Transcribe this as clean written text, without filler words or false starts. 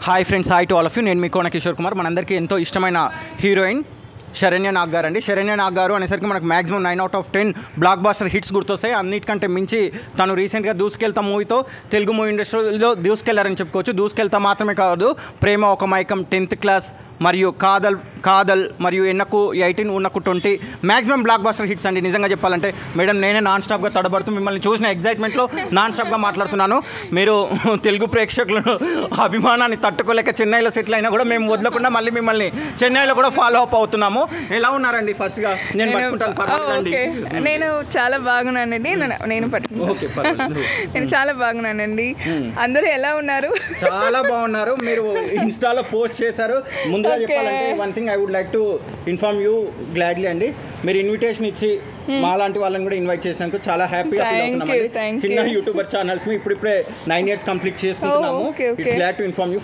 Hi friends, hi to all of you. నేను మీ కోన కిషోర్ కుమార్. మనందరికీ ఎంతో ఇష్టమైన హీరోయిన్ శరణ్య నాగ్ గారు అండి. శరణ్య నాగ్ గారు అనేసరికి మనకు మ్యాక్సిమం 9/10 బ్లాక్ బాస్టర్ హిట్స్ గుర్తొస్తాయి. అన్నిటికంటే మించి తను రీసెంట్గా దూసుకెళ్తా మూవీతో తెలుగు మూవీ ఇండస్ట్రీలో దూసుకెళ్లారని చెప్పుకోవచ్చు. దూసుకెళ్తా మాత్రమే కాదు, ప్రేమ ఒక మైకం, 10th క్లాస్ మరియు కాదల్ మరియు ఎన్నకు 18 ఉన్నకు 20 మ్యాక్సిమం బ్లాక్ బాస్టర్ హిట్స్ అండి. నిజంగా చెప్పాలంటే మేడం, నేనే నాన్ స్టాప్గా తడబడుతూ మిమ్మల్ని చూసిన ఎగ్జైట్మెంట్లో నాన్ స్టాప్గా మాట్లాడుతున్నాను. మీరు తెలుగు ప్రేక్షకులను అభిమానాన్ని తట్టుకోలేక చెన్నైలో సెటిల్ అయినా కూడా మేము వదలకుండా మళ్ళీ మిమ్మల్ని చెన్నైలో కూడా ఫాలో అప్ అవుతున్నాము. ఎలా ఉన్నారండి? ఫస్ట్గా నేను పట్టుకుంటాను. నేను చాలా బాగున్నానండి. నేను చాలా బాగున్నానండి. అందరూ ఎలా ఉన్నారు? చాలా బాగున్నారు. మీరు ఇన్స్టాలో పోస్ట్ చేశారు. ముందుగా చెప్పాలంటే one thing I would like to inform you gladly అండి. మీరు ఇన్విటేషన్ ఇచ్చి మాలాంటి వాళ్ళని కూడా ఇన్వైట్ చేసినందుకు చాలా హ్యాపీగా ఫీల్ అవుతున్నామండి. చిన్న యూట్యూబర్ ఛానల్స్ ఇప్పుడిప్పుడే 9 years కంప్లీట్ చేసుకుంటున్నాము. It's glad to inform you.